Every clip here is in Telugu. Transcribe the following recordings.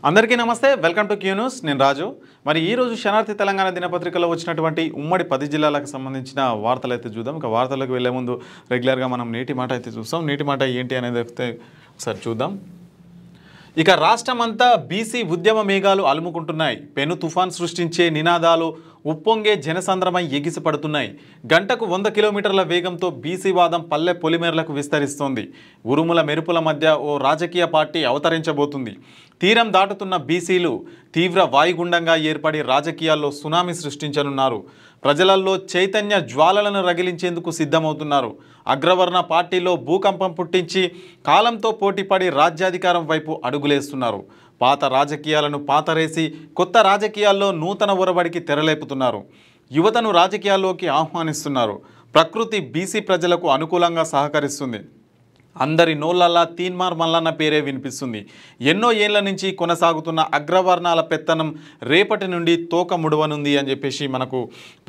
అందరికీ నమస్తే వెల్కమ్ టు క్యూ న్యూస్ నేను రాజు మరి ఈ రోజు శనార్థి తెలంగాణ దినపత్రికలో వచ్చినటువంటి ఉమ్మడి 10 జిల్లాలకు సంబంధించిన వార్తలు అయితే చూద్దాం ఇక వార్తలకు వెళ్ళే ముందు రెగ్యులర్ గా మనం నేటి మాట అయితే చూస్తాం నేటి మాట ఏంటి అనేది ఒకసారి చూద్దాం ఇక రాష్ట్రమంతా బీసీ ఉద్యమ మేఘాలు అలుముకుంటున్నాయి పెను తుఫాన్ సృష్టించే నినాదాలు ఉప్పొంగే జనసంద్రమై ఎగిసిపడుతున్నాయి గంటకు 100 కిలోమీటర్ల వేగంతో బీసీ వాదం పల్లె పొలిమేరలకు విస్తరిస్తోంది ఉరుముల మెరుపుల మధ్య ఓ రాజకీయ పార్టీ అవతరించబోతుంది తీరం దాటుతున్న బీసీలు తీవ్ర వాయుగుండంగా ఏర్పడి రాజకీయాల్లో సునామీ సృష్టించనున్నారు ప్రజలలో చైతన్య జ్వాలలను రగిలించేందుకు సిద్ధమవుతున్నారు అగ్రవర్ణ పార్టీలో భూకంపం పుట్టించి కాలంతో పోటీపడి రాజ్యాధికారం వైపు అడుగులేస్తున్నారు పాత రాజకీయాలను పాతరేసి కొత్త రాజకీయాల్లో నూతన ఒరబడికి తెరలేపుతున్నారు యువతను రాజకీయాల్లోకి ఆహ్వానిస్తున్నారు ప్రకృతి బీసీ ప్రజలకు అనుకూలంగా సహకరిస్తుంది అందరి నోళ్ళల్లా తీన్మార్ మల్లన్న పేరే వినిపిస్తుంది ఎన్నో ఏళ్ల నుంచి కొనసాగుతున్న అగ్రవర్ణాల పెత్తనం రేపటి నుండి తోక ముడవనుంది అని చెప్పేసి మనకు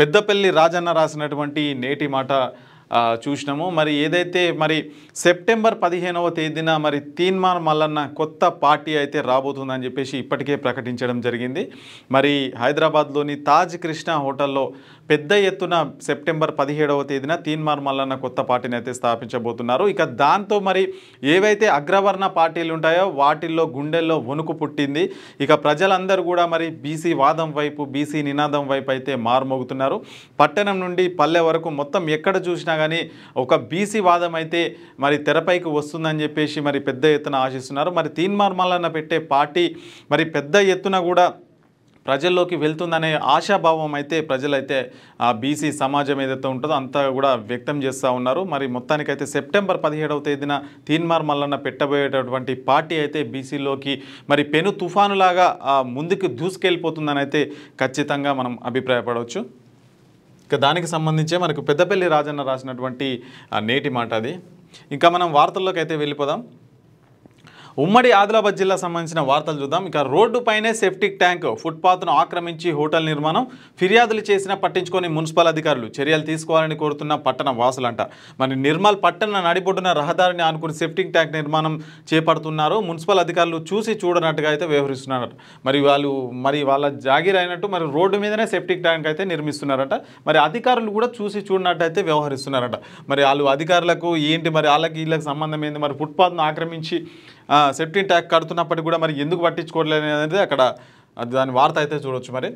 పెద్దపల్లి రాజన్న రాసినటువంటి నేటి మాట చూసినాము మరి ఏదైతే మరి సెప్టెంబర్ 15వ తేదీన మరి తీన్మార్ మల్లన్న కొత్త పార్టీ అయితే రాబోతుందని చెప్పేసి ఇప్పటికే ప్రకటించడం జరిగింది మరి హైదరాబాద్లోని తాజ్ కృష్ణ హోటల్లో పెద్ద ఎత్తున సెప్టెంబర్ 17వ తేదీన తీన్మార్ మల్లన్న కొత్త పార్టీని అయితే స్థాపించబోతున్నారు ఇక దాంతో మరి ఏవైతే అగ్రవర్ణ పార్టీలు ఉంటాయో వాటిల్లో గుండెల్లో వణుకు పుట్టింది ఇక ప్రజలందరూ కూడా మరి బీసీ వాదం వైపు బీసీ నినాదం వైపు అయితే మారుమోగుతున్నారు పట్టణం నుండి పల్లె వరకు మొత్తం ఎక్కడ చూసినా కానీ ఒక బీసీ వాదం అయితే మరి తెరపైకి వస్తుందని చెప్పేసి మరి పెద్ద ఎత్తున ఆశిస్తున్నారు మరి తీన్మార్ మల్లన్న పెట్టే పార్టీ మరి పెద్ద ఎత్తున కూడా ప్రజల్లోకి వెళ్తుందనే ఆశాభావం అయితే ప్రజలైతే ఆ బీసీ సమాజం ఏదైతే ఉంటుందో అంతా కూడా వ్యక్తం చేస్తూ ఉన్నారు మరి మొత్తానికైతే సెప్టెంబర్ 17వ తేదీన తీన్మార్ మల్లన్న పెట్టబోయేటటువంటి పార్టీ అయితే బీసీలోకి మరి పెను తుఫానులాగా ముందుకు దూసుకెళ్ళిపోతుందని అయితే ఖచ్చితంగా మనం అభిప్రాయపడవచ్చు ఇక దానికి సంబంధించే మనకు పెద్దపల్లి రాజన్న రాసినటువంటి నేటి మాట అది ఇంకా మనం వార్తల్లోకి అయితే వెళ్ళిపోదాం ఉమ్మడి ఆదిలాబాద్ జిల్లా సంబంధించిన వార్తలు చూద్దాం ఇక రోడ్డుపైనే సెప్టిక్ ట్యాంక్ ఫుట్పాత్ను ఆక్రమించి హోటల్ నిర్మాణం ఫిర్యాదులు చేసినా పట్టించుకొని మున్సిపల్ అధికారులు చర్యలు తీసుకోవాలని కోరుతున్న పట్టణ వాసులంట మరి నిర్మల్ పట్టణ నడిబొడ్డున రహదారిని ఆనుకుని సెప్టిక్ ట్యాంక్ నిర్మాణం చేపడుతున్నారు మున్సిపల్ అధికారులు చూసి చూడనట్టుగా అయితే వ్యవహరిస్తున్నారు మరి వాళ్ళ జాగీర్ అయినట్టు మరి రోడ్డు మీదనే సెప్టిక్ ట్యాంక్ అయితే నిర్మిస్తున్నారట మరి అధికారులు కూడా చూసి చూడనట్టు అయితే వ్యవహరిస్తున్నారట మరి వాళ్ళు అధికారులకు ఏంటి మరి వాళ్ళకి వీళ్ళకి సంబంధం ఏంటి మరి ఫుట్పాత్ను ఆక్రమించి సెప్టిక్ ట్యాంక్ కడుతున్నప్పటికీ కూడా మరి ఎందుకు పట్టించుకోవట్లేదు అనేది అక్కడ దాని వార్త అయితే చూడవచ్చు మరి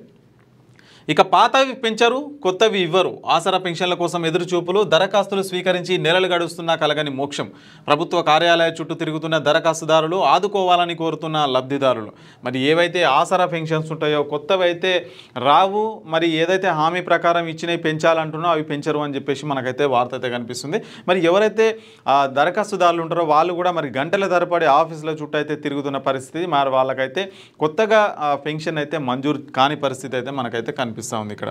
ఇక పాతవి పెంచరు కొత్తవి ఇవ్వరు ఆసరా పెన్షన్ల కోసం ఎదురుచూపులు దరఖాస్తులు స్వీకరించి నెలలు గడుస్తున్నా కలగని మోక్షం ప్రభుత్వ కార్యాలయ చుట్టూ తిరుగుతున్న దరఖాస్తుదారులు ఆదుకోవాలని కోరుతున్న లబ్ధిదారులు మరి ఏవైతే ఆసరా పెన్షన్స్ ఉంటాయో కొత్తవి అయితే రావు మరి ఏదైతే హామీ ప్రకారం ఇచ్చినవి పెంచాలంటున్నా అవి పెంచరు అని చెప్పేసి మనకైతే వార్త అయితే కనిపిస్తుంది మరి ఎవరైతే దరఖాస్తుదారులు ఉంటారో వాళ్ళు కూడా మరి గంటల తరబడి ఆఫీసుల చుట్టూ అయితే తిరుగుతున్న పరిస్థితి మరి వాళ్ళకైతే కొత్తగా పెన్షన్ అయితే మంజూరు కాని పరిస్థితి అయితే మనకైతే కనిపిస్తుంది ఇక్కడ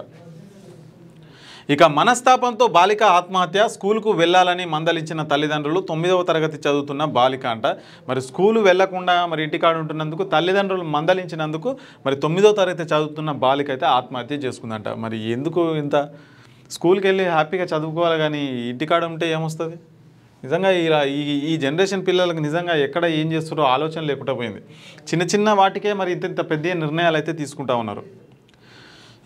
ఇక మనస్తాపంతో బాలిక ఆత్మహత్య స్కూలుకు వెళ్ళాలని మందలించిన తల్లిదండ్రులు 9వ తరగతి చదువుతున్న బాలిక అంట మరి స్కూలు వెళ్లకుండా మరి ఇంటికాడ ఉంటున్నందుకు తల్లిదండ్రులు మందలించినందుకు మరి 9వ తరగతి చదువుతున్న బాలిక అయితే ఆత్మహత్య చేసుకుందంట మరి ఎందుకు ఇంత స్కూల్కి వెళ్ళి హ్యాపీగా చదువుకోవాలి కానీ ఇంటికాడ ఉంటే ఏమొస్తుంది నిజంగా ఇలా ఈ జనరేషన్ పిల్లలకు నిజంగా ఎక్కడ ఏం చేస్తారో ఆలోచన లేకుండా పోయింది చిన్న చిన్న వాటికే మరి ఇంత పెద్ద నిర్ణయాలు అయితే తీసుకుంటా ఉన్నారు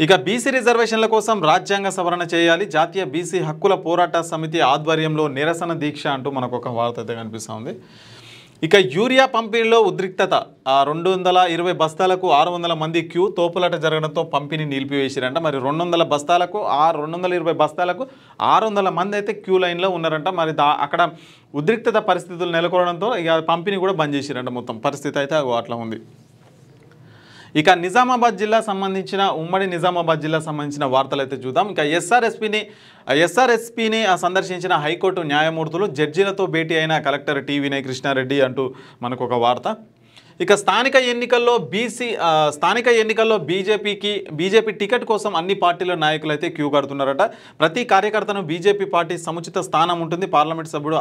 ఇక బీసీ రిజర్వేషన్ల కోసం రాజ్యాంగ సవరణ చేయాలి జాతీయ బీసీ హక్కుల పోరాట సమితి ఆధ్వర్యంలో నిరసన దీక్ష అంటూ మనకు ఒక వార్త అయితే కనిపిస్తుంది ఇక యూరియా పంపిణీలో ఉద్రిక్తత 220 బస్తాలకు 600 మంది క్యూ తోపులాట జరగడంతో పంపిణీ నిలిపివేసిరంట మరి 200 బస్తాలకు 220 బస్తాలకు 600 మంది అయితే క్యూ లైన్లో ఉన్నారంట మరి అక్కడ ఉద్రిక్తత పరిస్థితులు నెలకొనడంతో ఇక పంపిణీ కూడా బంద్ చేసిరంట మొత్తం పరిస్థితి అయితే అట్లా ఉంది ఇక నిజామాబాద్ జిల్లా సంబంధించిన ఉమ్మడి నిజామాబాద్ జిల్లా సంబంధించిన వార్తలు అయితే చూద్దాం ఇక ఎస్ఆర్ఎస్పీని సందర్శించిన హైకోర్టు న్యాయమూర్తులు జడ్జీలతో భేటీ అయిన కలెక్టర్ టి వినయ్ కృష్ణారెడ్డి అంటూ మనకు ఒక వార్త ఇక స్థానిక ఎన్నికల్లో బీజేపీ టికెట్ కోసం అన్ని పార్టీల నాయకులు అయితే క్యూ కడుతున్నారట ప్రతి కార్యకర్తను బీజేపీ పార్టీ సముచిత స్థానం ఉంటుంది పార్లమెంట్ సభ్యుడు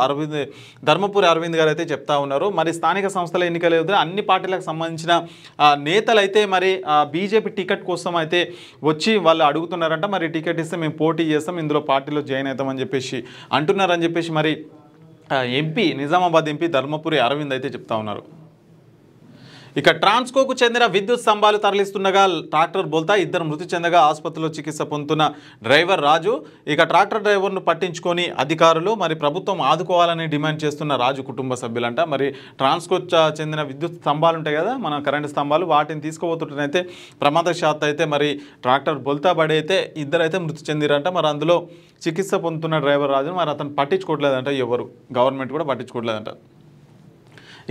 ధర్మపురి అరవింద్ గారు అయితే చెప్తా ఉన్నారు మరి స్థానిక సంస్థల ఎన్నికలు అన్ని పార్టీలకు సంబంధించిన నేతలు అయితే మరి బీజేపీ టికెట్ కోసం అయితే వచ్చి వాళ్ళు అడుగుతున్నారంట మరి టికెట్ ఇస్తే మేము పోటీ చేస్తాం ఇందులో పార్టీలో జాయిన్ అవుతామని చెప్పేసి అంటున్నారని చెప్పేసి మరి నిజామాబాద్ ఎంపీ ధర్మపురి అరవింద్ అయితే చెప్తా ఉన్నారు ఇక ట్రాన్స్కోకు చెందిన విద్యుత్ స్తంభాలు తరలిస్తుండగా ట్రాక్టర్ బోల్తా ఇద్దరు మృతి చెందగా ఆసుపత్రిలో చికిత్స పొందుతున్న డ్రైవర్ రాజు. ఇక ట్రాక్టర్ డ్రైవర్ను పట్టించుకొని అధికారులు మరి ప్రభుత్వం ఆదుకోవాలని డిమాండ్ చేస్తున్న రాజు కుటుంబ సభ్యులంట. మరి ట్రాన్స్కో చెందిన విద్యుత్ స్తంభాలు ఉంటాయి కదా, మన కరెంటు స్తంభాలు, వాటిని తీసుకుపోతుంటేనైతే ప్రమాదశాత్తు అయితే మరి ట్రాక్టర్ బోల్తా పడి అయితే ఇద్దరైతే మృతి చెందిరంట. మరి అందులో చికిత్స పొందుతున్న డ్రైవర్ రాజు మరి అతను పట్టించుకోవట్లేదంట, ఎవరు గవర్నమెంట్ కూడా పట్టించుకోవట్లేదంట.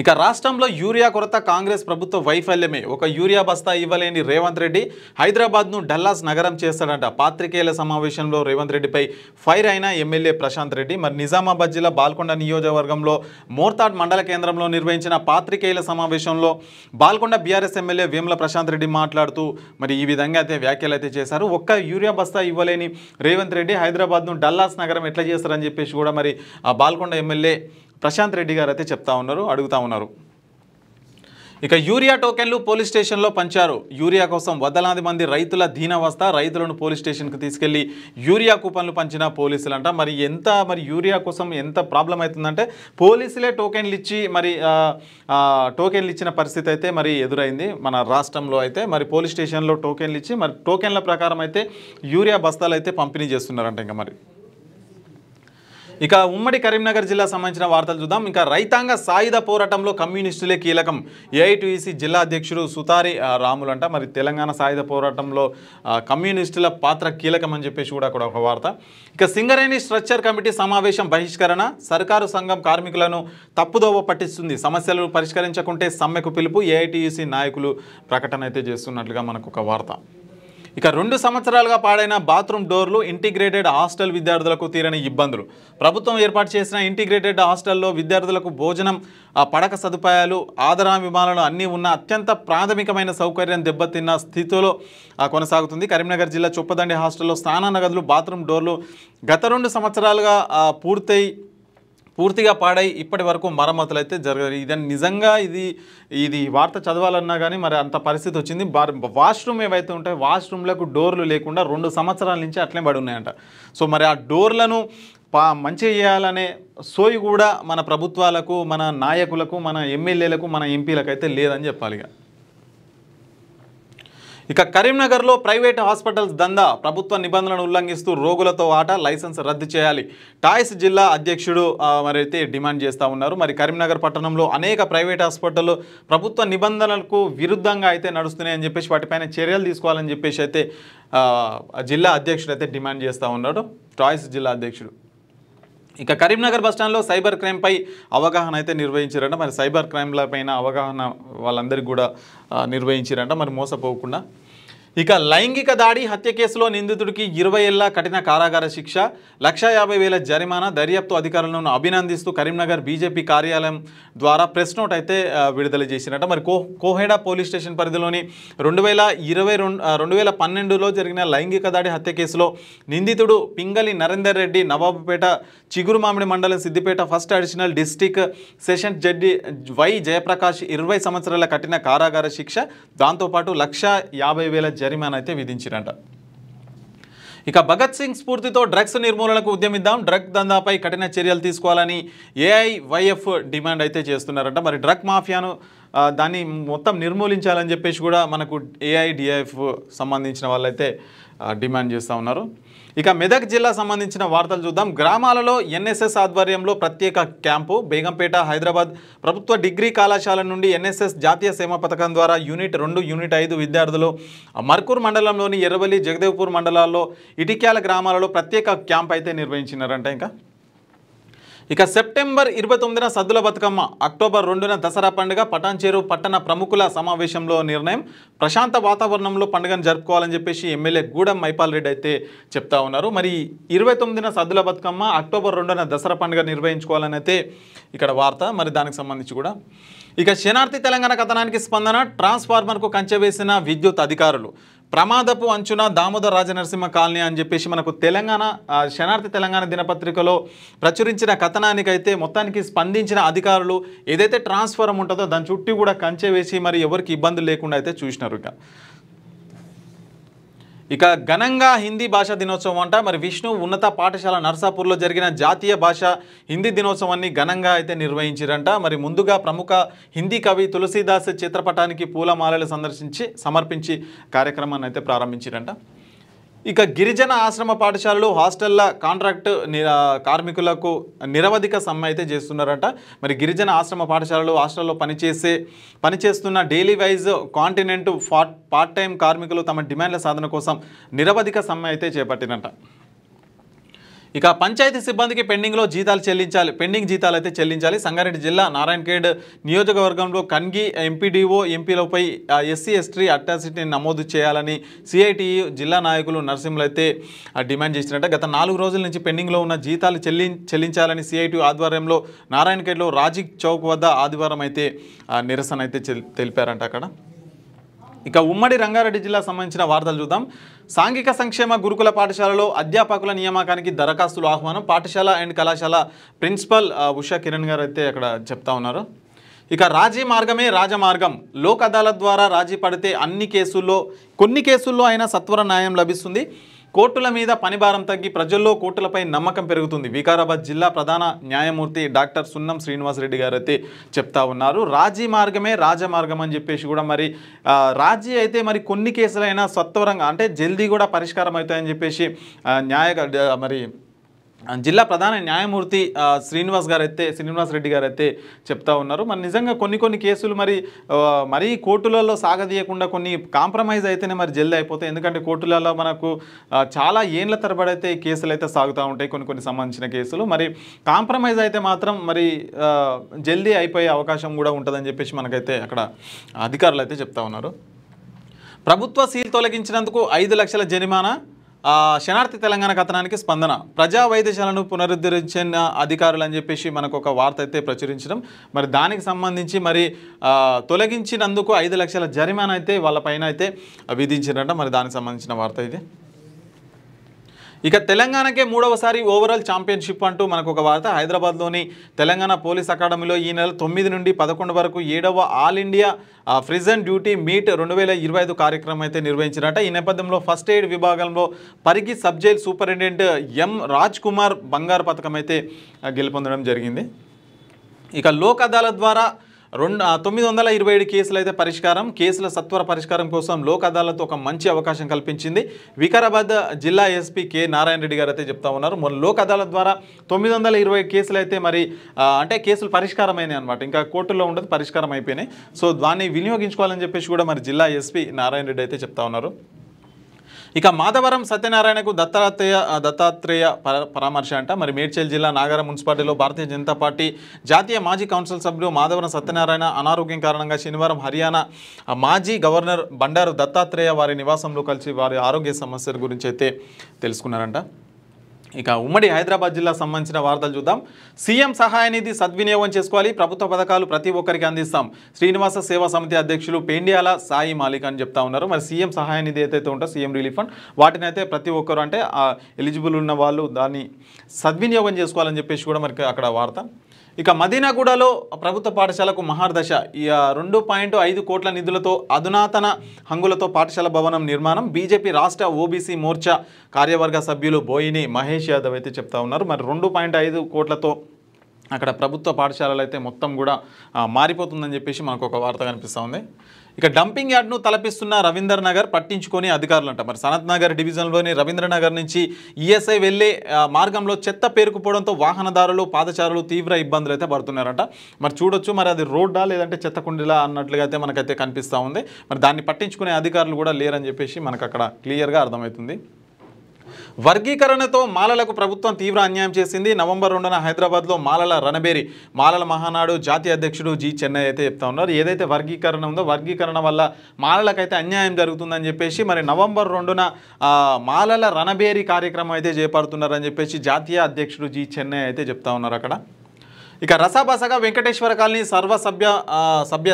ఇక రాష్ట్రంలో యూరియా కొరత కాంగ్రెస్ ప్రభుత్వ వైఫల్యమే. ఒక యూరియా బస్తా ఇవ్వలేని రేవంత్ రెడ్డి హైదరాబాద్ను డల్లాస్ నగరం చేస్తాడంట. పాత్రికేయుల సమావేశంలో రేవంత్ రెడ్డిపై ఫైర్ అయిన ఎమ్మెల్యే ప్రశాంత్ రెడ్డి. మరి నిజామాబాద్ జిల్లా బాల్కొండ నియోజకవర్గంలో మోర్తాడ్ మండల కేంద్రంలో నిర్వహించిన పాత్రికేయుల సమావేశంలో బాల్కొండ బీఆర్ఎస్ ఎమ్మెల్యే వేముల ప్రశాంత్ రెడ్డి మాట్లాడుతూ మరి ఈ విధంగా అయితే వ్యాఖ్యలు అయితే చేశారు. ఒక్క యూరియా బస్తా ఇవ్వలేని రేవంత్ రెడ్డి హైదరాబాద్ను డల్లాస్ నగరం ఎట్లా చేస్తారని చెప్పేసి కూడా మరి ఆ బాల్కొండ ఎమ్మెల్యే ప్రశాంత్ రెడ్డి గారు అయితే అడుగుతా ఉన్నారు. ఇక యూరియా టోకెన్లు పోలీస్ స్టేషన్లో పంచారు. యూరియా కోసం వందలాది మంది రైతుల దీనావస్థ. రైతులను పోలీస్ స్టేషన్కి తీసుకెళ్లి యూరియా కూపన్లు పంచిన పోలీసులంట. మరి యూరియా కోసం ఎంత ప్రాబ్లం అవుతుందంటే పోలీసులే టోకెన్లు ఇచ్చి మరి టోకెన్లు ఇచ్చిన పరిస్థితి అయితే మరి ఎదురైంది మన రాష్ట్రంలో. అయితే మరి పోలీస్ స్టేషన్లో టోకెన్లు ఇచ్చి మరి టోకెన్ల ప్రకారం అయితే యూరియా బస్తాలు అయితే పంపిణీ చేస్తున్నారంట. ఇంకా మరి ఇక ఉమ్మడి కరీంనగర్ జిల్లా సంబంధించిన వార్తలు చూద్దాం. ఇంకా రైతాంగ సాయుధ పోరాటంలో కమ్యూనిస్టులే కీలకం. ఏఐటీయూసీ జిల్లా అధ్యక్షుడు సుతారి రాములు అంట. మరి తెలంగాణ సాయుధ పోరాటంలో కమ్యూనిస్టుల పాత్ర కీలకం అని చెప్పేసి కూడా ఒక వార్త. ఇక సింగరేణి స్ట్రక్చర్ కమిటీ సమావేశం బహిష్కరణ. సర్కారు సంఘం కార్మికులను తప్పుదోవ పట్టిస్తుంది. సమస్యలు పరిష్కరించకుంటే సమ్మెకు పిలుపు. ఏఐటీయూసీ నాయకులు ప్రకటన అయితే చేస్తున్నట్లుగా మనకు ఒక వార్త. ఇక 2 సంవత్సరాలుగా పాడైన బాత్రూమ్ డోర్లు. ఇంటిగ్రేటెడ్ హాస్టల్ విద్యార్థులకు తీరని ఇబ్బందులు. ప్రభుత్వం ఏర్పాటు చేసిన ఇంటిగ్రేటెడ్ హాస్టల్లో విద్యార్థులకు భోజనం, పడక సదుపాయాలు, ఆదరా విమానాలు అన్నీ ఉన్న అత్యంత ప్రాథమికమైన సౌకర్యం దెబ్బతిన్న స్థితిలో కొనసాగుతుంది. కరీంనగర్ జిల్లా చొప్పదండి హాస్టల్లో స్నాన గదులు, బాత్రూమ్ డోర్లు గత 2 సంవత్సరాలుగా పూర్తిగా పాడై ఇప్పటి వరకు మరమ్మతులు అయితే జరగదు. ఇదని నిజంగా ఇది వార్త చదవాలన్నా కానీ మరి అంత పరిస్థితి వచ్చింది. వాష్రూమ్ ఏవైతే ఉంటాయో వాష్రూమ్లకు డోర్లు లేకుండా 2 సంవత్సరాల నుంచి అట్లే పడి ఉన్నాయంట. సో మరి ఆ డోర్లను మంచిగా చేయాలనే సోయి కూడా మన ప్రభుత్వాలకు, మన నాయకులకు, మన ఎమ్మెల్యేలకు, మన ఎంపీలకు అయితే లేదని చెప్పాలి. ఇక కరీంనగర్లో ప్రైవేట్ హాస్పిటల్స్ దందా. ప్రభుత్వ నిబంధనలను ఉల్లంఘిస్తూ రోగులతో ఆట. లైసెన్స్ రద్దు చేయాలి. టాయ్స్ జిల్లా అధ్యక్షుడు మరి అయితే డిమాండ్ చేస్తూ ఉన్నారు. మరి కరీంనగర్ పట్టణంలో అనేక ప్రైవేట్ హాస్పిటల్ ప్రభుత్వ నిబంధనలకు విరుద్ధంగా అయితే నడుస్తున్నాయని చెప్పేసి వాటిపైన చర్యలు తీసుకోవాలని చెప్పేసి అయితే జిల్లా అధ్యక్షుడు అయితే డిమాండ్ చేస్తూ ఉన్నాడు, టాయ్స్ జిల్లా అధ్యక్షుడు. ఇక కరీంనగర్ బస్టాండ్లో సైబర్ క్రైమ్పై అవగాహన అయితే నిర్వహించారంట. మరి సైబర్ క్రైమ్ల పైన అవగాహన వాళ్ళందరికీ కూడా నిర్వహించారంట, మరి మోసపోకుండా. ఇక లైంగిక దాడి హత్య కేసులో నిందితుడికి 20 ఏళ్ల కఠిన కారాగార శిక్ష, 1,50,000 జరిమానా. దర్యాప్తు అధికారులను అభినందిస్తూ కరీంనగర్ బీజేపీ కార్యాలయం ద్వారా ప్రెస్ నోట్ అయితే విడుదల చేసినట్ట. మరి కోహెడా పోలీస్ స్టేషన్ పరిధిలోని 2012లో జరిగిన లైంగిక దాడి హత్య కేసులో నిందితుడు పింగళి నరేందర్ రెడ్డి నవాబుపేట చిగురుమామిడి మండలం Siddipet first additional district sessions judge Y Jayaprakash 20 సంవత్సరాల కఠిన కారాగార శిక్ష, దాంతోపాటు 1,50,000 జరిమానా అయితే విధించారంట. ఇక భగత్ సింగ్ స్ఫూర్తితో డ్రగ్స్ నిర్మూలనకు ఉద్యమిద్దాం. డ్రగ్ దందాపై కఠిన చర్యలు తీసుకోవాలని ఏఐవైఎఫ్ డిమాండ్ అయితే చేస్తున్నారంట. మరి డ్రగ్ మాఫియాను దాన్ని మొత్తం నిర్మూలించాలని చెప్పేసి కూడా మనకు ఏఐడిఎఫ్ సంబంధించిన వాళ్ళైతే డిమాండ్ చేస్తూ ఉన్నారు. ఇక మెదక్ జిల్లా సంబంధించిన వార్తలు చూద్దాం. గ్రామాలలో ఎన్ఎస్ఎస్ ఆధ్వర్యంలో ప్రత్యేక క్యాంపు. బేగంపేట హైదరాబాద్ ప్రభుత్వ డిగ్రీ కళాశాల నుండి ఎన్ఎస్ఎస్ జాతీయ సేమ పథకం ద్వారా యూనిట్ 2, యూనిట్ 5 విద్యార్థులు మర్కూర్ మండలంలోని ఎర్రవల్లి, జగదేవ్పూర్ మండలాల్లో ఇటిక్యాల గ్రామాలలో ప్రత్యేక క్యాంప్ అయితే నిర్వహించినారంట. ఇక సెప్టెంబర్ 29న సద్దుల బతుకమ్మ, అక్టోబర్ 2న దసరా పండుగ. పటాన్చేరు పట్టణ ప్రముఖుల సమావేశంలో నిర్ణయం. ప్రశాంత వాతావరణంలో పండుగను జరుపుకోవాలని చెప్పేసి ఎమ్మెల్యే గూడెం మైపాల్ రెడ్డి అయితే చెప్తా ఉన్నారు. మరి 29న సద్దుల బతుకమ్మ, అక్టోబర్ 2న దసరా పండుగ నిర్వహించుకోవాలని అయితే ఇక్కడ వార్త. మరి దానికి సంబంధించి కూడా ఇక శనార్థి తెలంగాణ కథనానికి స్పందన. ట్రాన్స్ఫార్మర్కు కంచె వేసిన విద్యుత్ అధికారులు. ప్రమాదపు అంచున దామోదర్ రాజనరసింహ కాలనీ అని చెప్పేసి మనకు శనార్థి తెలంగాణ దినపత్రికలో ప్రచురించిన కథనానికైతే మొత్తానికి స్పందించిన అధికారులు ఏదైతే ట్రాన్స్ఫార్మర్ ఉంటుందో దాని చుట్టూ కూడా కంచె వేసి మరి ఎవరికి ఇబ్బందులు లేకుండా అయితే చూసినారు. ఇక ఘనంగా హిందీ భాషా దినోత్సవం అంట. మరి విష్ణు ఉన్నత పాఠశాల నర్సాపూర్లో జరిగిన జాతీయ భాష హిందీ దినోత్సవాన్ని ఘనంగా అయితే నిర్వహించారంట. మరి ముందుగా ప్రముఖ హిందీ కవి తులసీదాస్ చిత్రపటానికి పూలమాలలు సమర్పించి కార్యక్రమాన్ని అయితే ప్రారంభించారంట. ఇక గిరిజన ఆశ్రమ పాఠశాలలు హాస్టళ్ల కాంట్రాక్ట్ కార్మికులకు నిరవధిక సమ్మె అయితే చేస్తున్నారట. మరి గిరిజన ఆశ్రమ పాఠశాలలు హాస్టల్లో పనిచేస్తున్న daily wise continent part time కార్మికులు తమ డిమాండ్ల సాధన కోసం నిరవధిక సమ్మె అయితే చేపట్టినట. ఇక పంచాయతీ సిబ్బందికి పెండింగ్ జీతాలు అయితే చెల్లించాలి. సంగారెడ్డి జిల్లా నారాయణఖేడ్ నియోజకవర్గంలో కన్గి ఎంపీడీఓ ఎంపీలపై ఎస్సీ ఎస్టీ అట్రాసిటీని నమోదు చేయాలని సిఐటియు జిల్లా నాయకులు నరసింహులు అయితే డిమాండ్ చేసినట్టు. గత 4 రోజుల నుంచి పెండింగ్లో ఉన్న జీతాలు చెల్లించాలని సిఐటియు ఆధ్వర్యంలో నారాయణఖేడ్లో రాజీవ్ చౌక్ వద్ద ఆదివారం అయితే నిరసన అయితే తెలిపారంట అక్కడ. ఇక ఉమ్మడి రంగారెడ్డి జిల్లా సంబంధించిన వార్తలు చూద్దాం. సాంఘిక సంక్షేమ గురుకుల పాఠశాలలో అధ్యాపకుల నియామకానికి దరఖాస్తులు ఆహ్వానం. పాఠశాల అండ్ కళాశాల ప్రిన్సిపల్ ఉషా కిరణ్ గారు అయితే అక్కడ చెప్తా ఉన్నారు. ఇక రాజీ మార్గమే రాజమార్గం. లోక్ అదాలత్ ద్వారా రాజీ పడితే కొన్ని కేసుల్లో అయినా సత్వర న్యాయం లభిస్తుంది. కోర్టుల మీద పనిభారం తగ్గి ప్రజల్లో కోర్టులపై నమ్మకం పెరుగుతుంది. వికారాబాద్ జిల్లా ప్రధాన న్యాయమూర్తి డాక్టర్ సున్నం శ్రీనివాసరెడ్డి గారు అయితే చెప్తా ఉన్నారు. రాజీ మార్గమే రాజమార్గం అని చెప్పేసి కూడా మరి రాజీ అయితే మరి కొన్ని కేసులైనా సత్వరంగా అంటే జల్దీ కూడా పరిష్కారం అవుతాయని చెప్పేసి మరి జిల్లా ప్రధాన న్యాయమూర్తి శ్రీనివాసరెడ్డి గారు అయితే చెప్తా ఉన్నారు. మరి నిజంగా కొన్ని కేసులు మరి కోర్టులలో సాగదీయకుండా కొన్ని కాంప్రమైజ్ అయితేనే మరి జల్దీ అయిపోతాయి. ఎందుకంటే కోర్టులలో మనకు చాలా ఏండ్ల తరబడి అయితే కేసులు అయితే సాగుతూ ఉంటాయి. కొన్ని సంబంధించిన కేసులు మరి కాంప్రమైజ్ అయితే మాత్రం మరి జల్దీ అయిపోయే అవకాశం కూడా ఉంటుందని చెప్పేసి మనకైతే అక్కడ అధికారులు అయితే చెప్తా ఉన్నారు. ప్రభుత్వ సీల్ తొలగించినందుకు 5 లక్షల జరిమానా. శనార్థి తెలంగాణ కథనానికి స్పందన. ప్రజా వైద్యశాలను పునరుద్ధరించిన అధికారులు అని చెప్పేసి మనకు ఒక వార్త అయితే ప్రచురించడం. మరి దానికి సంబంధించి మరి తొలగించినందుకు 5 లక్షల జరిమానా అయితే వాళ్ళపైన అయితే విధించారంట. మరి దానికి సంబంధించిన వార్త ఇది. ఇక తెలంగాణకే 3వసారి ఓవరాల్ ఛాంపియన్షిప్ అంటూ మనకు ఒక వార్త. హైదరాబాద్లోని తెలంగాణ పోలీస్ అకాడమీలో ఈ నెల 9 నుండి 11 వరకు 7వ all India prison duty meet 2025 కార్యక్రమం అయితే నిర్వహించారట. ఈ నేపథ్యంలో ఫస్ట్ ఎయిడ్ విభాగంలో పరిగి సబ్ జైల్ సూపరింటెండెంట్ ఎం రాజ్ కుమార్ బంగారు పథకం అయితే గెలుపొందడం జరిగింది. ఇక లోక్ అదాలత్ ద్వారా 927 కేసులు అయితే కేసుల సత్వర పరిష్కారం కోసం లోక్ అదాలత్ ఒక మంచి అవకాశం కల్పించింది. వికారాబాద్ జిల్లా ఎస్పీ కె నారాయణ రెడ్డి గారు అయితే చెప్తా ఉన్నారు. లోక్ అదాలత్ ద్వారా 920 కేసులు అయితే మరి అంటే కేసులు పరిష్కారమైనాయి అనమాట. ఇంకా కోర్టులో ఉండదు, పరిష్కారం అయిపోయినాయి. సో దాన్ని వినియోగించుకోవాలని చెప్పేసి కూడా మరి జిల్లా ఎస్పీ నారాయణ రెడ్డి అయితే చెప్తా ఉన్నారు. ఇక మాధవరం సత్యనారాయణకు దత్తాత్రేయ పరామర్శ అంట. మరి మేడ్చల్ జిల్లా నాగారం మున్సిపాలిటీలో భారతీయ జనతా పార్టీ జాతీయ మాజీ కౌన్సిల్ సభ్యులు మాధవరం సత్యనారాయణ అనారోగ్యం కారణంగా శనివారం హర్యానా మాజీ గవర్నర్ బండారు దత్తాత్రేయ వారి నివాసంలో కలిసి వారి ఆరోగ్య సమస్యల గురించి అయితే తెలుసుకున్నారంట. ఇక ఉమ్మడి హైదరాబాద్ జిల్లా సంబంధించిన వార్తలు చూద్దాం. సీఎం సహాయ నిధి సద్వినియోగం చేసుకోవాలి. ప్రభుత్వ పథకాలు ప్రతి ఒక్కరికి అందిస్తాం. శ్రీనివాస సేవా సమితి అధ్యక్షులు పేండియాల సాయి మాలిక్ అని చెప్తా ఉన్నారు. మరి సీఎం సహాయ నిధి ఏదైతే ఉంటుందో సీఎం రిలీఫ్ ఫండ్ వాటిని అయితే ప్రతి ఒక్కరు అంటే ఎలిజిబుల్ ఉన్న వాళ్ళు దాన్ని సద్వినియోగం చేసుకోవాలని చెప్పేసి కూడా మరి అక్కడ వార్త. ఇక మదీనాగూడలో ప్రభుత్వ పాఠశాలకు మహార్దశ. 2.5 కోట్ల నిధులతో అధునాతన హంగులతో పాఠశాల భవనం నిర్మాణం. బీజేపీ రాష్ట్ర ఓబీసీ మోర్చా కార్యవర్గ సభ్యులు బోయిని మహేష్ యాదవ్ అయితే చెప్తా ఉన్నారు. మరి 2.5 కోట్లతో అక్కడ ప్రభుత్వ పాఠశాలలు అయితే మొత్తం కూడా మారిపోతుందని చెప్పేసి మనకు ఒక వార్త కనిపిస్తూ ఉంది. ఇక డంపింగ్ యార్డ్ను తలపిస్తున్న రవీంద్ర నగర్ పట్టించుకొని అధికారులు అంట. మరి సనత్ నగర్ డివిజన్లోని రవీంద్రనగర్ నుంచి ఈఎస్ఐ వెళ్లే మార్గంలో చెత్త పేరుకుపోవడంతో వాహనదారులు పాదచారులు తీవ్ర ఇబ్బందులు అయితే పడుతున్నారంట. మరి చూడొచ్చు, మరి అది రోడ్డా లేదంటే చెత్త కుండీలా అన్నట్లుగా అయితే మనకైతే కనిపిస్తూ ఉంది. మరి దాన్ని పట్టించుకునే అధికారులు కూడా లేరని చెప్పేసి మనకు అక్కడ క్లియర్గా అర్థమవుతుంది. వర్గీకరణతో మాలలకు ప్రభుత్వం తీవ్ర అన్యాయం చేసింది. నవంబర్ 2న హైదరాబాద్లో మాలల రణబేరి మాలల మహానాడు జాతీయ అధ్యక్షుడు జి చెన్నై అయితే చెప్తా ఉన్నారు. ఏదైతే వర్గీకరణ ఉందో వర్గీకరణ వల్ల మాలలకైతే అన్యాయం జరుగుతుందని చెప్పేసి మరి నవంబర్ 2న మాలల రణబేరి కార్యక్రమం అయితే చేపడుతున్నారని చెప్పేసి జాతీయ అధ్యక్షుడు జి చెన్నై అయితే చెప్తా ఉన్నారు అక్కడ. ఇక రసాబసగా వెంకటేశ్వర కాలనీ సభ్య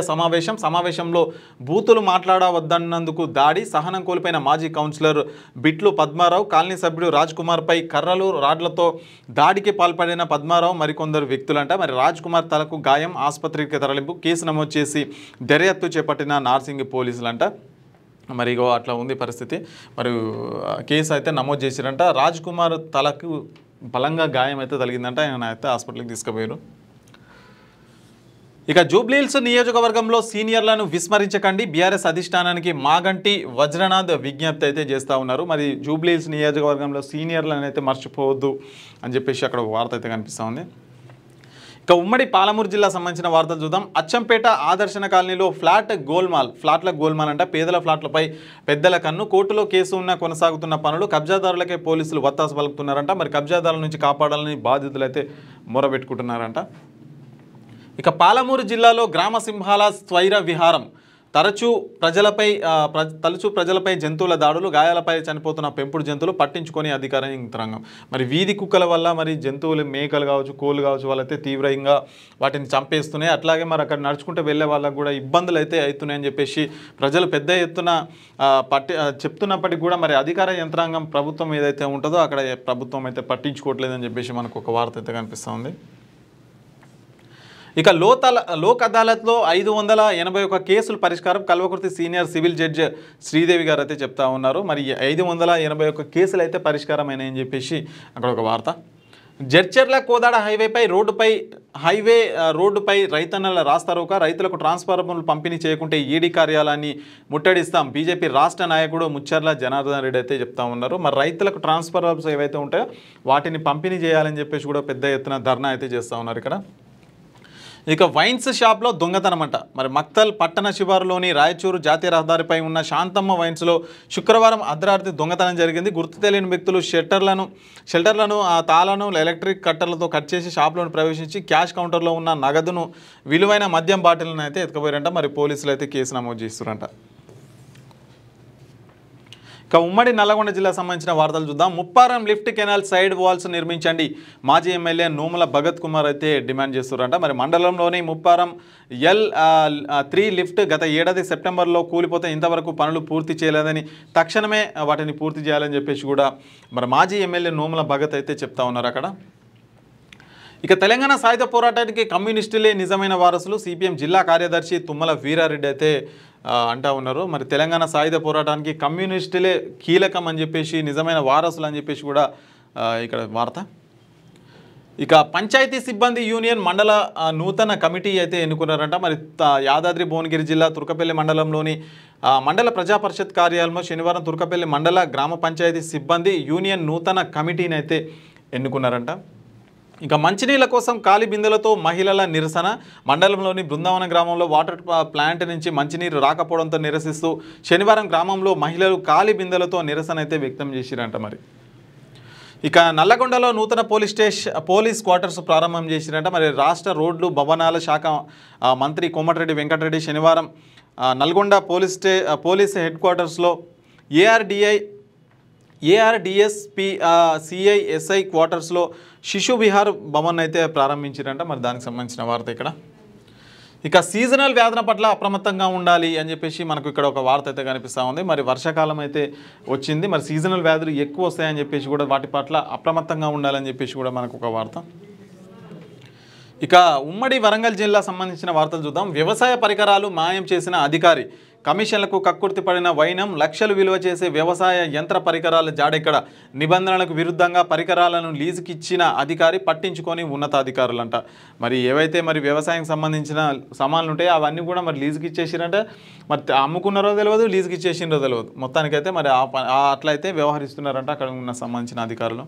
సమావేశంలో బూతులు మాట్లాడవద్దన్నందుకు దాడి. సహనం కోల్పోయిన మాజీ కౌన్సిలర్ బిట్లు పద్మారావు, కాలనీ సభ్యుడు రాజ్ కుమార్పై కర్రలు రాడ్లతో దాడికి పాల్పడిన పద్మారావు మరికొందరు వ్యక్తులంట. మరి రాజ్ కుమార్ తలకు గాయం, ఆసుపత్రికి తరలింపు. కేసు నమోదు చేసి దర్యాప్తు చేపట్టిన నార్సింగ్ పోలీసులంట. మరి ఇగో అట్లా ఉంది పరిస్థితి. మరి కేసు అయితే నమోదు చేసిరంట. రాజ్ కుమార్ తలకు బలంగా గాయం అయితే తగిలిందంట. ఆయన అయితే హాస్పిటల్కి తీసుకుపోయారు. ఇక జూబ్లీహిల్స్ నియోజకవర్గంలో సీనియర్లను విస్మరించకండి, బీఆర్ఎస్ అధిష్టానానికి మాగంటి వజ్రనాథ్ విజ్ఞప్తి అయితే చేస్తూ ఉన్నారు. మరి జూబ్లీహిల్స్ నియోజకవర్గంలో సీనియర్లను అయితే మర్చిపోవద్దు అని చెప్పేసి అక్కడ వార్త అయితే కనిపిస్తూ ఉంది. ఇక ఉమ్మడి పాలమూరు జిల్లా సంబంధించిన వార్తలు చూద్దాం. అచ్చంపేట ఆదర్శన కాలనీలో ఫ్లాట్ల గోల్మాల్ అంట. పేదల ఫ్లాట్లపై పెద్దల కన్ను. కోర్టులో కేసు ఉన్న కొనసాగుతున్న పనులు. కబ్జాదారులకే పోలీసులు వత్తాసు పలుకుతున్నారంట. మరి కబ్జాదారుల నుంచి కాపాడాలని బాధితులు అయితే మొరబెట్టుకుంటున్నారంట. ఇక పాలమూరు జిల్లాలో గ్రామ సింహాల స్వైర విహారం. తరచూ ప్రజలపై జంతువుల దాడులు, గాయాలపై చనిపోతున్న పెంపుడు జంతువులు పట్టించుకొని అధికార యంత్రాంగం. మరి వీధి కుక్కల వల్ల మరి జంతువులు, మేకలు కావచ్చు, కోళ్ళు కావచ్చు, వాళ్ళైతే తీవ్రంగా వాటిని చంపేస్తున్నాయి. అట్లాగే మరి అక్కడ నడుచుకుంటూ వెళ్ళే వాళ్ళకు కూడా ఇబ్బందులు అయితే అవుతున్నాయని చెప్పేసి ప్రజలు పెద్ద ఎత్తున చెప్తున్నప్పటికీ కూడా మరి అధికార యంత్రాంగం ప్రభుత్వం ఏదైతే ఉంటుందో అక్కడ ప్రభుత్వం అయితే పట్టించుకోవట్లేదని చెప్పేసి మనకు ఒక వార్త అయితే కనిపిస్తుంది. ఇక లోక్ అదాలత్లో 581 కేసులు పరిష్కారం. Kalwakurthy senior civil judge Sridevi గారు అయితే చెప్తా ఉన్నారు. మరి 581 కేసులు అయితే పరిష్కారమైనాయని చెప్పేసి అక్కడ ఒక వార్త. జడ్చర్ల కోదాడ రోడ్డుపై రైతన్నల రాస్తారోక. రైతులకు ట్రాన్స్ఫార్మర్లు పంపిణీ చేయకుంటే ఈడీ కార్యాలయాన్ని ముట్టడిస్తాం. బీజేపీ రాష్ట్ర నాయకుడు ముచ్చర్ల జనార్దన్ రెడ్డి అయితే చెప్తా ఉన్నారు. మరి రైతులకు ట్రాన్స్ఫార్మర్స్ ఏవైతే ఉంటాయో వాటిని పంపిణీ చేయాలని చెప్పేసి కూడా పెద్ద ఎత్తున ధర్నా అయితే చేస్తూ ఉన్నారు ఇక్కడ. ఇక వైన్స్ షాప్లో దొంగతనం అంట. మరి మక్తల్ పట్టణ శివారులోని రాయచూరు జాతీయ రహదారిపై ఉన్న శాంతమ్మ వైన్స్లో శుక్రవారం అర్ధరాత్రి దొంగతనం జరిగింది. గుర్తు తెలియని వ్యక్తులు షెల్టర్లను తాళను ఎలక్ట్రిక్ కట్టర్లతో కట్ చేసి షాప్లోని ప్రవేశించి క్యాష్ కౌంటర్లో ఉన్న నగదును, విలువైన మద్యం బాటిల్ను అయితే ఎత్తుకుపోయారంట. మరి పోలీసులు అయితే కేసు నమోదు చేస్తున్నారంట. ఇక ఉమ్మడి నల్లగొండ జిల్లా సంబంధించిన వార్తలు చూద్దాం. Mupparam lift canal side walls నిర్మించండి, మాజీ ఎమ్మెల్యే నోముల భగత్ కుమార్ అయితే డిమాండ్ చేస్తున్నారంట. మరి మండలంలోని ముప్పారం L3 లిఫ్ట్ గత ఏడాది సెప్టెంబర్లో కూలిపోతే ఇంతవరకు పనులు పూర్తి చేయలేదని, తక్షణమే వాటిని పూర్తి చేయాలని చెప్పేసి కూడా మరి మాజీ ఎమ్మెల్యే నోముల భగత్ అయితే చెప్తా ఉన్నారు అక్కడ. ఇక తెలంగాణ సాయుధ పోరాటానికి కమ్యూనిస్టులే నిజమైన వారసులు. సిపిఎం జిల్లా కార్యదర్శి తుమ్మల వీరారెడ్డి అయితే అంటా ఉన్నారు. మరి తెలంగాణ సాయుధ పోరాటానికి కమ్యూనిస్టులే కీలకం అని చెప్పేసి, నిజమైన వారసులు అని చెప్పేసి కూడా ఇక్కడ వార్త. ఇక పంచాయతీ సిబ్బంది యూనియన్ మండల నూతన కమిటీ అయితే ఎన్నుకున్నారంట. మరి యాదాద్రి భువనగిరి జిల్లా తుర్కపల్లి మండలంలోని మండల ప్రజా పరిషత్ కార్యాలయంలో శనివారం తుర్కపల్లి మండల గ్రామ పంచాయతీ సిబ్బంది యూనియన్ నూతన కమిటీని అయితే ఎన్నుకున్నారంట. ఇక మంచినీళ్ళ కోసం ఖాళీ బిందెలతో మహిళల నిరసన. మండలంలోని బృందావన గ్రామంలో వాటర్ ప్లాంట్ నుంచి మంచినీరు రాకపోవడంతో నిరసిస్తూ శనివారం గ్రామంలో మహిళలు ఖాళీ బిందెలతో నిరసన అయితే వ్యక్తం చేసిరంట. మరి ఇక నల్లగొండలో నూతన పోలీస్ క్వార్టర్స్ ప్రారంభం చేసిరంట. మరి రాష్ట్ర రోడ్లు భవనాల శాఖ మంత్రి కోమటిరెడ్డి వెంకటరెడ్డి శనివారం నల్గొండ పోలీస్ హెడ్ క్వార్టర్స్లో ఏఆర్డిఎస్పి సిఐఎస్ఐ క్వార్టర్స్లో శిశు విహార్ భవన్ అయితే ప్రారంభించారంట. మరి దానికి సంబంధించిన వార్త ఇక్కడ. ఇక సీజనల్ వ్యాధుల పట్ల అప్రమత్తంగా ఉండాలి అని చెప్పేసి మనకు ఇక్కడ ఒక వార్త అయితే కనిపిస్తూ ఉంది. మరి వర్షాకాలం అయితే వచ్చింది. మరి సీజనల్ వ్యాధులు ఎక్కువ వస్తాయని చెప్పేసి కూడా వాటి పట్ల అప్రమత్తంగా ఉండాలని చెప్పేసి కూడా మనకు ఒక వార్త. ఇక ఉమ్మడి వరంగల్ జిల్లా సంబంధించిన వార్తలు చూద్దాం. వ్యవసాయ పరికరాలు మాయం చేసిన అధికారి. కమిషన్లకు కక్కుర్తి పడిన వైనం. లక్షలు విలువ చేసే వ్యవసాయ యంత్ర పరికరాల జాడెక్కడ. నిబంధనలకు విరుద్ధంగా పరికరాలను లీజుకిచ్చిన అధికారి పట్టించుకొని ఉన్నతాధికారులంట. మరి ఏవైతే మరి వ్యవసాయం సంబంధించిన సామాన్లు ఉంటాయో అవన్నీ కూడా మరి లీజుకి ఇచ్చేసిరంటే, మరి అమ్ముకున్నారో తెలియదు, లీజుకి ఇచ్చేసినరో తెలియదు. మొత్తానికైతే మరి అట్లయితే వ్యవహరిస్తున్నారంట అక్కడ ఉన్న సంబంధించిన అధికారులు.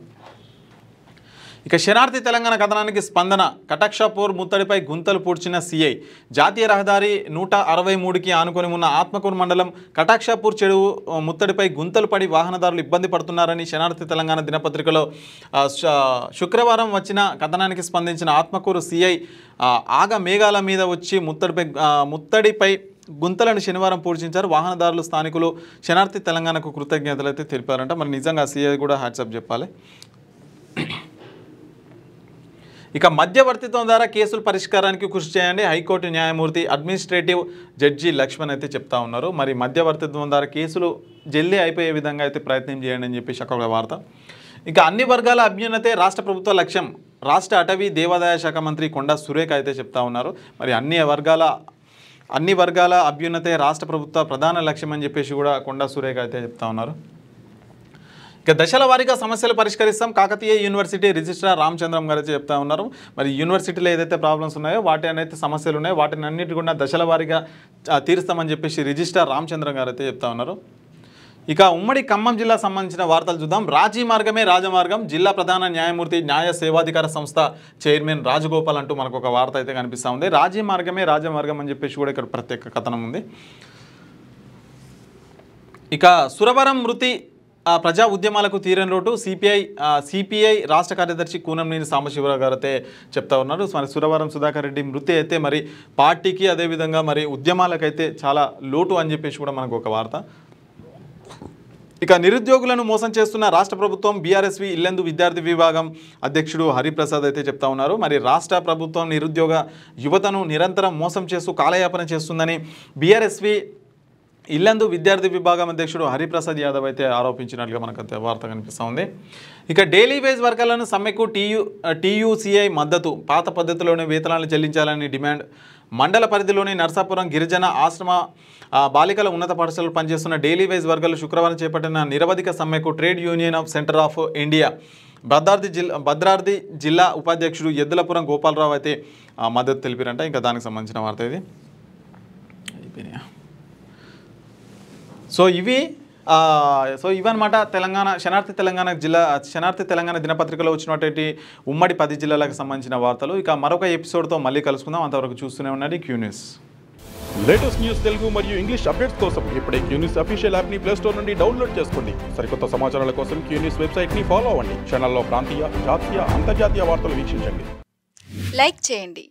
ఇక శనార్థి తెలంగాణ కథనానికి స్పందన. కటాక్షాపూర్ ముత్తడిపై గుంతలు పూడ్చిన సిఐ. జాతీయ రహదారి 163కి ఆనుకొని ఉన్న ఆత్మకూరు మండలం కటాక్షాపూర్ చెరువు ముత్తడిపై గుంతలు పడి వాహనదారులు ఇబ్బంది పడుతున్నారని శనార్థి తెలంగాణ దినపత్రికలో శుక్రవారం వచ్చిన కథనానికి స్పందించిన ఆత్మకూరు సిఐ ఆగ మేఘాల మీద వచ్చి ముత్తడిపై గుంతలను శనివారం పూడ్చించారు. వాహనదారులు, స్థానికులు శనార్థి తెలంగాణకు కృతజ్ఞతలు అయితే తెలిపారంట. మరి నిజంగా సిఐ కూడా హ్యాట్సాప్ చెప్పాలి. ఇక మధ్యవర్తిత్వం ద్వారా కేసుల పరిష్కారానికి కృషి చేయండి. హైకోర్టు న్యాయమూర్తి అడ్మినిస్ట్రేటివ్ జడ్జి లక్ష్మణ్ అయితే చెప్తా ఉన్నారు. మరి మధ్యవర్తిత్వం ద్వారా కేసులు జల్దీ అయిపోయే విధంగా అయితే ప్రయత్నం చేయండి అని చెప్పేసి అక్కడ వార్త. ఇక అన్ని వర్గాల అభ్యున్నతే రాష్ట్ర ప్రభుత్వ లక్ష్యం. రాష్ట్ర అటవీ దేవాదాయ శాఖ మంత్రి కొండా సురేఖ అయితే చెప్తా ఉన్నారు. మరి అన్ని వర్గాల అన్ని వర్గాల అభ్యున్నతే రాష్ట్ర ప్రభుత్వ ప్రధాన లక్ష్యం అని చెప్పేసి కూడా కొండా సురేఖ అయితే చెప్తా ఉన్నారు. ఇక దశల వారీగా సమస్యలు పరిష్కరిస్తాం కాకతీయ యూనివర్సిటీ రిజిస్ట్రార్ రామచంద్రం గారు అయితే చెప్తా ఉన్నారు. మరి యూనివర్సిటీలో ఏదైతే ప్రాబ్లమ్స్ ఉన్నాయో వాటి అయితే సమస్యలు ఉన్నాయో వాటిని అన్నిటి కూడా దశల వారీగా తీరుస్తామని చెప్పేసి రిజిస్ట్రార్ రామచంద్రం గారు అయితే చెప్తా ఉన్నారు. ఇక ఉమ్మడి ఖమ్మం జిల్లా సంబంధించిన వార్తలు చూద్దాం. రాజీ మార్గమే రాజమార్గం, జిల్లా ప్రధాన న్యాయమూర్తి న్యాయ సేవాధికార సంస్థ చైర్మన్ రాజగోపాల్ అంటూ మనకు ఒక వార్త అయితే కనిపిస్తూ ఉంది. రాజీ మార్గమే రాజమార్గం అని చెప్పేసి కూడా ఇక్కడ ప్రత్యేక కథనం ఉంది. ఇక సురవరం మృతి ప్రజా ఉద్యమాలకు తీరని రోడ్డు, సిపిఐ రాష్ట్ర కార్యదర్శి కూనంనేని సాంబశివరావు గారు అయితే చెప్తా ఉన్నారు. మరి సురవరం సుధాకర్ రెడ్డి మృతి అయితే మరి పార్టీకి అదేవిధంగా మరి ఉద్యమాలకైతే చాలా లోటు అని చెప్పేసి కూడా మనకు ఒక వార్త. ఇక నిరుద్యోగులను మోసం చేస్తున్న రాష్ట్ర ప్రభుత్వం, బీఆర్ఎస్వి ఇల్లెందు విద్యార్థి విభాగం అధ్యక్షుడు హరిప్రసాద్ అయితే చెప్తా ఉన్నారు. మరి రాష్ట్ర ప్రభుత్వం నిరుద్యోగ యువతను నిరంతరం మోసం చేస్తూ కాలయాపన చేస్తుందని బీఆర్ఎస్వి ఇల్లందు విద్యార్థి విభాగం అధ్యక్షుడు హరిప్రసాద్ యాదవ్ అయితే ఆరోపించినట్లుగా మనకు వార్త కనిపిస్తూ ఉంది. ఇక డైలీ వేజ్ వర్కర్లను సమ్మెకు టీయూసీఐ మద్దతు, పాత పద్ధతిలోనే వేతనాలు చెల్లించాలని డిమాండ్. మండల పరిధిలోని నర్సాపురం గిరిజన ఆశ్రమ బాలికల ఉన్నత పాఠశాలలో పనిచేస్తున్న డైలీ వేజ్ వర్కర్లు శుక్రవారం చేపట్టిన నిరవధిక సమ్మెకు trade union of centre of India Bhadradri జిల్లా ఉపాధ్యక్షుడు ఎద్దులపురం గోపాలరావు అయితే మద్దతు తెలిపారంట. ఇంకా దానికి సంబంధించిన వార్త ఇది. సో ఇవన్నమాట తెలంగాణ శనార్థి తెలంగాణ దినపత్రికలో వచ్చినటువంటి ఉమ్మడి 10 జిల్లాలకు సంబంధించిన వార్తలు. ఇక మరొక ఎపిసోడ్తో మళ్ళీ కలుసుకుందాం. అంతవరకు చూస్తూనే ఉండండి Q news. Latest news Telugu మరియు ఇంగ్లీష్ అప్డేట్స్ కోసం ఇప్పుడే క్యూ న్యూస్ అఫీషియల్ యాప్ని ప్లే స్టోర్ నుండి డౌన్లోడ్ చేసుకోండి. సరికొత్త సమాచారాల కోసం క్యూ న్యూస్ వెబ్సైట్ని ఫాలో అవ్వండి. ఛానల్లో ప్రాంతీయ, జాతీయ, అంతర్జాతీయ వార్తలు వీక్షించండి. లైక్ చేయండి.